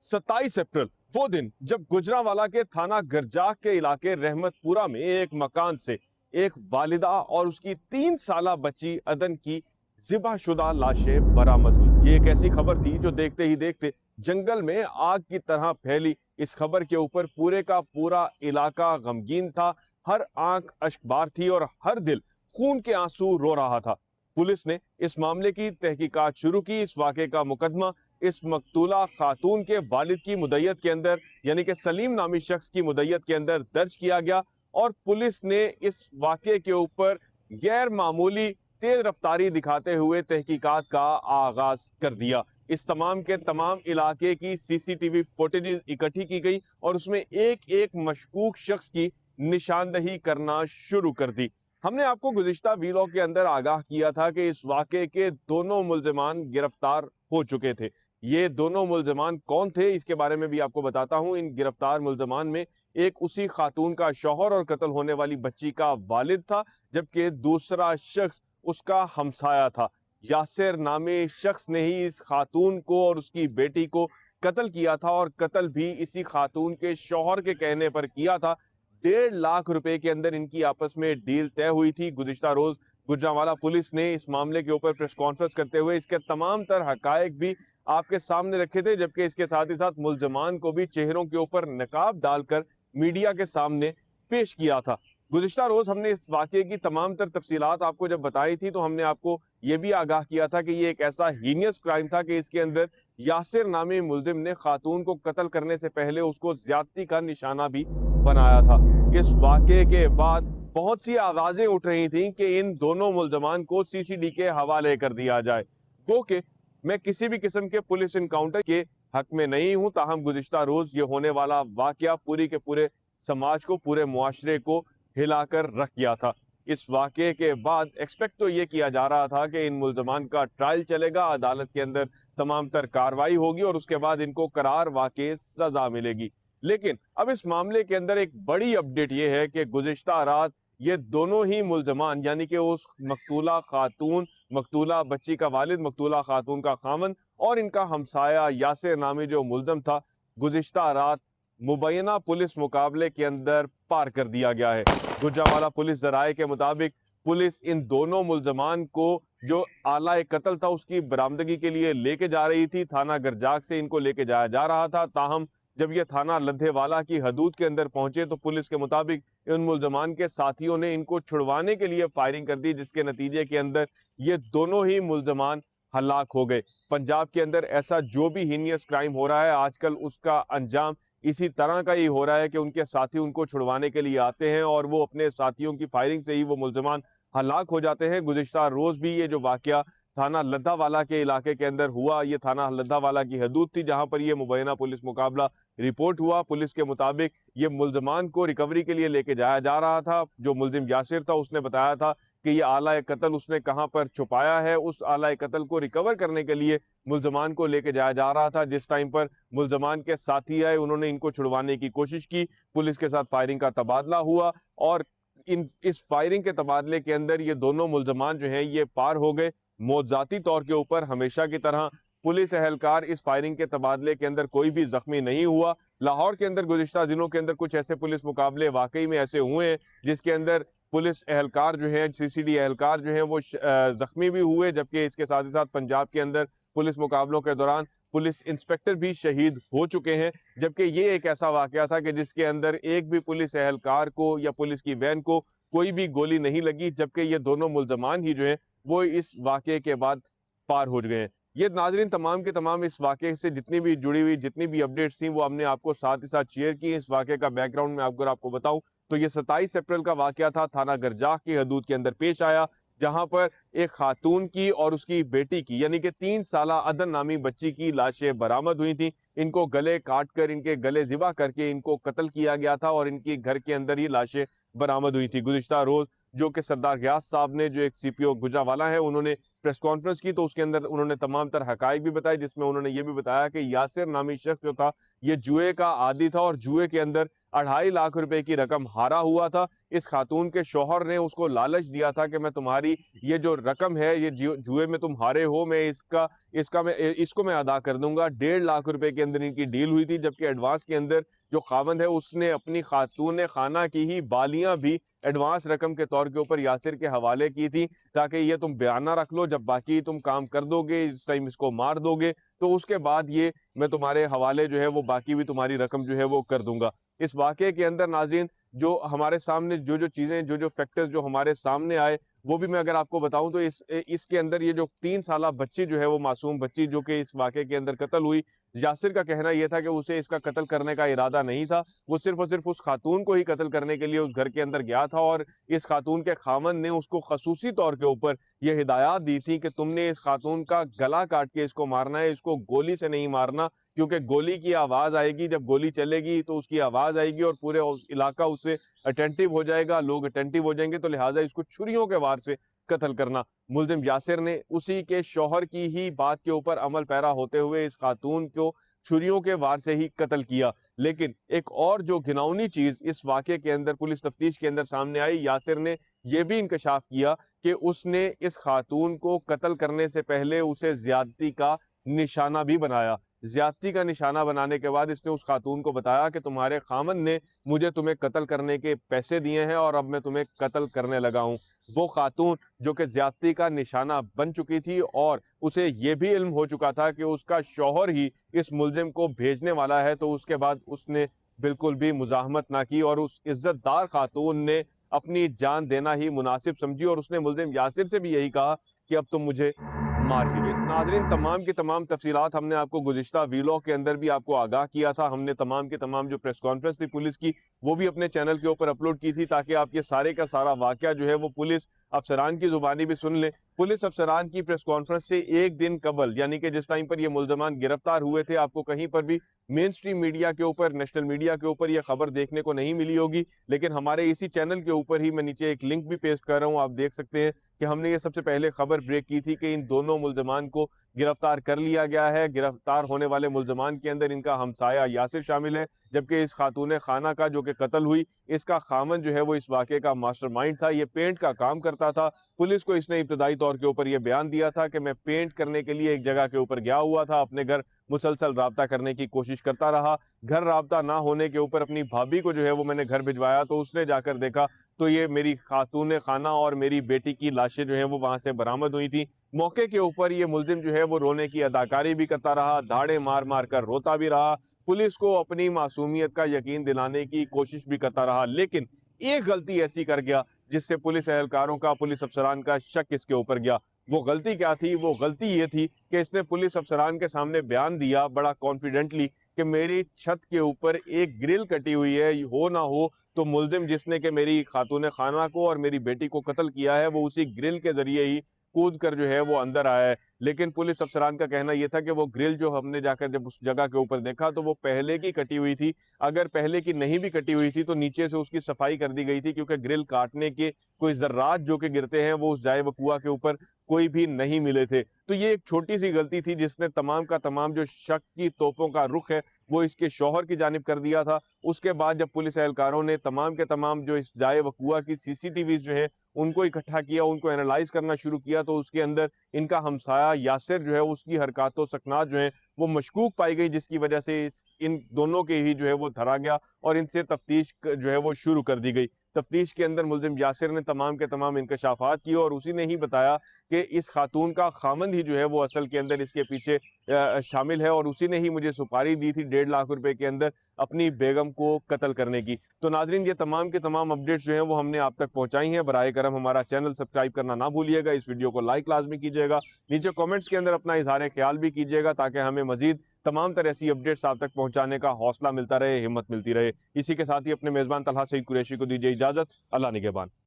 27 अप्रैल वो दिन जब गुजरांवाला के थाना गरजाक के इलाके रहमतपुरा में एक मकान से एक वालिदा और उसकी 3 साला बच्ची अदन की ज़िबाशुदा लाशें बरामद हुई। ये एक ऐसी खबर थी जो देखते ही देखते जंगल में आग की तरह फैली। इस खबर के ऊपर पूरे का पूरा इलाका गमगीन था, हर आंख अश्कबार थी और हर दिल खून के आंसू रो रहा था। पुलिस ने इस मामले की तहकीकात शुरू की। इस वाक़े का मुकदमा इस मकतूला खातून के वालिद की मुद्दत के अंदर यानी कि सलीम नामी शख्स की मुद्दत के अंदर दर्ज किया गया और पुलिस ने इस वाक़े के ऊपर गैर मामूली तेज रफ्तारी दिखाते हुए तहकीकात का आगाज कर दिया। इस तमाम के तमाम इलाके की सीसीटीवी फुटेज इकट्ठी की गई और उसमें एक एक मशकूक शख्स की निशानदही करना शुरू कर दी। हमने आपको गुज़िश्ता वीलॉग के अंदर आगाह किया था कि इस वाक़े के दोनों मुल्ज़िमान गिरफ्तार हो चुके थे। ये दोनों मुल्ज़िमान कौन थे इसके बारे में भी आपको बताता हूँ। इन गिरफ्तार मुल्ज़िमान में एक उसी खातून का शौहर और कत्ल होने वाली बच्ची का वालिद था, जबकि दूसरा शख्स उसका हमसाया था। यासिर नामी शख्स ने ही इस खातून को और उसकी बेटी को कत्ल किया था और कत्ल भी इसी खातून के शौहर के कहने पर किया था। 1.5 लाख रुपए के अंदर इनकी आपस में डील तय हुई थी। गुज़िश्ता रोज गुजरांवाला पुलिस ने इस मामले के ऊपर प्रेस कॉन्फ्रेंस करते हुए इसके तमाम तर हकायक भी आपके सामने रखे थे, जबकि इसके साथ ही साथ मुल्ज़िमान को भी चेहरों के ऊपर नकाब डालकर मीडिया के सामने पेश किया था। गुज़िश्ता रोज हमने इस वाक़े की तमाम तर तफसीलात आपको जब बताई थी तो हमने आपको ये भी आगाह किया था कि ये एक ऐसा हीनियस क्राइम था कि इसके अंदर यासिर नामी मुल्ज़िम ने खातून को कत्ल करने से पहले उसको ज्यादती का निशाना भी बनाया था। इस वाक़े के बाद बहुत सी आवाजें उठ रही थीं कि इन दोनों मुल्ज़िमान को सीसीडी के हवाले कर दिया जाए। गो के मैं किसी भी किस्म के पुलिस इनकाउंटर के हक में नहीं हूं, ताहम गुज़िश्ता रोज ये होने वाला वाक़या पूरी के पूरे समाज को, पूरे मुआशरे को हिलाकर रख गया था। इस वाक़े के बाद एक्सपेक्ट तो ये किया जा रहा था कि इन मुल्ज़िमान का ट्रायल चलेगा, अदालत के अंदर तमाम तर कार्रवाई होगी और उसके बाद इनको करार वाक़ई सजा मिलेगी। लेकिन अब इस मामले के अंदर एक बड़ी अपडेट ये है कि गुज़िश्ता रात ये दोनों ही मुल्ज़िमान यानी कि उस मकतूला खातून, मकतूला बच्ची का वालिद, मकतूला खातून का खामन और इनका हमसाया यासिर नामी जो मुल्ज़िम था, गुज़िश्ता रात मुबैना पुलिस मुकाबले के अंदर पार कर दिया गया है। गुजरांवाला पुलिस ज़राए के मुताबिक पुलिस इन दोनों मुल्ज़िमान को जो आला कत्ल था उसकी बरामदगी के लिए लेके जा रही थी। थाना गरजाक से इनको लेके जाया जा रहा था, ताहम जब ये थाना लद्धेवाला की हदूद के अंदर पहुंचे तो पुलिस के मुताबिक इन मुल्ज़िमान के साथियों ने इनको छुड़वाने के लिए फायरिंग कर दी, जिसके नतीजे के अंदर ये दोनों ही मुल्ज़िमान हलाक हो गए। पंजाब के अंदर ऐसा जो भी हीनियस क्राइम हो रहा है आजकल, उसका अंजाम इसी तरह का ही हो रहा है कि उनके साथी उनको छुड़वाने के लिए आते हैं और वो अपने साथियों की फायरिंग से ही वो मुल्ज़िमान हलाक हो जाते हैं। गुज़िश्ता रोज भी ये जो वाक़या थाना लद्दावाला के इलाके के अंदर हुआ, ये थाना लद्दावाला की हदूद थी जहां पर ये मुबैना पुलिस मुकाबला रिपोर्ट हुआ। पुलिस के मुताबिक ये मुल्ज़िमान को रिकवरी के लिए लेके जाया जा रहा था। जो मुल्ज़िम यासिर था उसने बताया था कि ये आला कत्ल उसने कहां पर छुपाया है। उस आला कत्ल को रिकवर करने के लिए मुल्ज़िमान को लेके जाया जा रहा था। जिस टाइम पर मुल्ज़िमान के साथी आए उन्होंने इनको छुड़वाने की कोशिश की, पुलिस के साथ फायरिंग का तबादला हुआ और इस फायरिंग के तबादले के अंदर ये दोनों मुल्ज़िमान जो हैं ये पार हो गए। मौज़ाती तौर के ऊपर हमेशा की तरह पुलिस एहलकार इस फायरिंग के तबादले के अंदर कोई भी जख्मी नहीं हुआ। लाहौर के अंदर गुज़िश्ता दिनों के अंदर कुछ ऐसे पुलिस मुकाबले वाकई में ऐसे हुए हैं जिसके अंदर पुलिस एहलकार जो है, सीसीडी एहलकार जो है वो जख्मी भी हुए, जबकि इसके साथ ही साथ पंजाब के अंदर पुलिस मुकाबलों के दौरान पुलिस इंस्पेक्टर भी शहीद हो चुके हैं। जबकि ये एक ऐसा वाकया था कि जिसके अंदर एक भी पुलिस एहलकार को या पुलिस की वैन को कोई भी गोली नहीं लगी, जबकि ये दोनों मुल्ज़िमान ही जो है वो इस वाक़े के बाद पार हो गए हैं। ये नाज़रीन तमाम के तमाम इस वाक़े से जितनी भी जुड़ी हुई जितनी भी अपडेट्स थी वो हमने आपको साथ ही साथ शेयर की। इस वाक़े का बैकग्राउंड में अगर आपको बताऊं तो ये 27 अप्रैल का वाक़या था, थाना गरजाक की हदूद के अंदर पेश आया, जहां पर एक खातून की और उसकी बेटी की यानी कि 3 साला अदन नामी बच्ची की लाशें बरामद हुई थी। इनको गले काट कर, इनके गले ज़िबा करके इनको कत्ल किया गया था और इनकी घर के अंदर ही लाशें बरामद हुई थी। गुज़िश्ता रोज जो कि सरदार गयास साहब ने, जो एक सीपीओ गुजरांवाला है, उन्होंने प्रेस कॉन्फ्रेंस की तो उसके अंदर उन्होंने तमाम तर हकायक भी बताए, जिसमें उन्होंने ये भी बताया कि यासिर नामी शख्स जो था ये जुए का आदी था और जुए के अंदर 2.5 लाख रुपए की रकम हारा हुआ था। इस खातून के शौहर ने उसको लालच दिया था कि मैं तुम्हारी ये जो रकम है, ये जुए में तुम हारे हो, मैं इसको मैं अदा कर दूंगा। 1.5 लाख रुपए के अंदर इनकी डील हुई थी, जबकि एडवांस के अंदर जो खावंद है उसने अपनी खातून खाना की ही बालियां भी एडवांस रकम के तौर के ऊपर यासिर के हवाले की थी, ताकि ये तुम बयाना रख लो, जब बाकी तुम काम कर दोगे, इस टाइम इसको मार दोगे तो उसके बाद ये मैं तुम्हारे हवाले जो है वो बाकी भी तुम्हारी रकम जो है वो कर दूंगा। इस वाकये के अंदर नाज़रीन, जो हमारे सामने जो चीज़ें, जो फैक्टर्स जो हमारे सामने आए, वो भी मैं अगर आपको बताऊं तो इसके अंदर ये जो 3 साला बच्ची जो है, वो मासूम बच्ची जो कि इस वाकये के अंदर कत्ल हुई, यासिर का कहना यह था कि उसे इसका कत्ल करने का इरादा नहीं था। वो सिर्फ और सिर्फ उस खातून को ही कत्ल करने के लिए उस घर के अंदर गया था, और इस खातून के खामन ने उसको खसूसी तौर के ऊपर यह हिदायत दी थी कि तुमने इस खातून का गला काट के इसको मारना है, इसको गोली से नहीं मारना, क्योंकि गोली की आवाज़ आएगी, जब गोली चलेगी तो उसकी आवाज़ आएगी और पूरे इलाका उससे अटेंटिव हो जाएगा, लोग अटेंटिव हो जाएंगे, तो लिहाजा इसको छुरियों के वार से कत्ल करना। मुल्जिम यासिर ने उसी के शौहर की ही बात के ऊपर अमल पैरा होते हुए इस खातून को छुरियों के वार से ही कत्ल किया। लेकिन एक और जो घिनौनी चीज इस वाकये के अंदर पुलिस तफ्तीश के अंदर सामने आई, यासिर ने यह भी इंकशाफ किया कि उसने इस खातून को कत्ल करने से पहले उसे ज्यादती का निशाना भी बनाया। ज्यादती का निशाना बनाने के बाद इसने उस खातून को बताया कि तुम्हारे खामन ने मुझे तुम्हें कत्ल करने के पैसे दिए हैं और अब मैं तुम्हें कत्ल करने लगा हूं। वो खातून जो कि ज्यादती का निशाना बन चुकी थी, और उसे ये भी इल्म हो चुका था कि उसका शौहर ही इस मुलजिम को भेजने वाला है, तो उसके बाद उसने बिल्कुल भी मुजाहमत ना की और उस इज्जतदार खातून ने अपनी जान देना ही मुनासिब समझी, और उसने मुलजिम यासिर से भी यही कहा कि अब तुम मुझे मार ही दे। नाजरीन, तमाम की तमाम तफसीलात हमने आपको गुज़िश्ता वीलॉग के अंदर भी आपको आगाह किया था। हमने तमाम की तमाम जो प्रेस कॉन्फ्रेंस थी पुलिस की, वो भी अपने चैनल के ऊपर अपलोड की थी, ताकि आप ये सारे का सारा वाकया जो है वो पुलिस अफसरान की जुबानी भी सुन लें। पुलिस अफसरान की प्रेस कॉन्फ्रेंस से एक दिन कबल, यानी कि जिस टाइम पर ये मुल्जमान गिरफ्तार हुए थे, आपको कहीं पर भी मेन स्ट्रीम मीडिया के ऊपर, नेशनल मीडिया के ऊपर यह खबर देखने को नहीं मिली होगी, लेकिन हमारे इसी चैनल के ऊपर ही, मैं नीचे एक लिंक भी पेस्ट कर रहा हूं, आप देख सकते हैं कि हमने ये सबसे पहले खबर ब्रेक की थी कि इन दोनों मुल्जमान को गिरफ्तार कर लिया गया है। गिरफ्तार होने वाले मुल्जमान के अंदर इनका हमसाया यासिर शामिल है, जबकि इस खातून खाना का जो कि कत्ल हुई, इसका खामन जो है वो इस वाकये का मास्टरमाइंड था। ये पेंट का काम करता था। पुलिस को इसने इब्तदाई तौर के ऊपर यह बयान दिया था कि मैं पेंट करने के लिए एक जगह के ऊपर गया हुआ था, अपने घर मुसलसल राब्ता करने की कोशिश करता रहा। घर राब्ता ना होने के ऊपर अपनी भाभी को जो है वो मैंने घर भिजवाया, तो उसने जाकर देखा तो ये मेरी खातून खाना और मेरी बेटी की लाशें जो है वो वहां से बरामद हुई थी। मौके के ऊपर ये मुलजिम जो है वो रोने की अदाकारी भी करता रहा, दाढ़े मार मार कर रोता भी रहा, पुलिस को अपनी मासूमियत का यकीन दिलाने की कोशिश भी करता रहा। लेकिन एक गलती ऐसी कर गया जिससे पुलिस एहलकारों का, पुलिस अफसरान का शक इसके ऊपर गया। वो गलती क्या थी? वो गलती ये थी कि इसने पुलिस अफसरान के सामने बयान दिया बड़ा कॉन्फिडेंटली कि मेरी छत के ऊपर एक ग्रिल कटी हुई है, हो ना हो तो मुलजिम जिसने कि मेरी खातून खाना को और मेरी बेटी को कत्ल किया है, वो उसी ग्रिल के जरिए ही कूद कर जो है वो अंदर आया है। लेकिन पुलिस अफसरान का कहना यह था कि वो ग्रिल जो हमने जाकर जब उस जगह के ऊपर देखा तो वो पहले की कटी हुई थी। अगर पहले की नहीं भी कटी हुई थी तो नीचे से उसकी सफाई कर दी गई थी, क्योंकि ग्रिल काटने के कोई जर्रात जो कि गिरते हैं वो उस जाए वकुआ के ऊपर कोई भी नहीं मिले थे। तो ये एक छोटी सी गलती थी जिसने तमाम का तमाम जो शक की तोपों का रुख है वो इसके शौहर की जानिब कर दिया था। उसके बाद जब पुलिस एहलकारों ने तमाम के तमाम जो इस जाए वकुआ की सीसीटीवी जो है उनको इकट्ठा किया, उनको एनालाइज करना शुरू किया, तो उसके अंदर इनका हमसाया यासिर जो है उसकी हरकतों सकनात जो है वो मशकूक पाई गई, जिसकी वजह से इन दोनों के ही जो है वो धरा गया और इनसे तफ्तीश जो है वो शुरू कर दी गई। तफ्तीश के अंदर मुलजिम यासिर ने तमाम के तमाम इंकशाफात किए और उसी ने ही बताया कि इस खातून का खामंद ही जो है वो असल के अंदर इसके पीछे शामिल है, और उसी ने ही मुझे सुपारी दी थी 1.5 लाख रुपए के अंदर अपनी बेगम को कत्ल करने की। तो नाजरीन, ये तमाम के तमाम अपडेट्स जो हैं वो हमने आप तक पहुंचाई हैं। बराए करम हमारा चैनल सब्सक्राइब करना ना भूलिएगा, इस वीडियो को लाइक लाजमी कीजिएगा, नीचे कमेंट्स के अंदर अपना इजहार ख्याल भी कीजिएगा, ताकि हमें मजीद तमाम तरह ऐसी अपडेट्स आप तक पहुंचाने का हौसला मिलता रहे, हिम्मत मिलती रहे। इसी के साथ ही अपने मेज़बान तलहा सईद कुरैशी को दीजिए इजाज़त। अल्लाह निगहबान।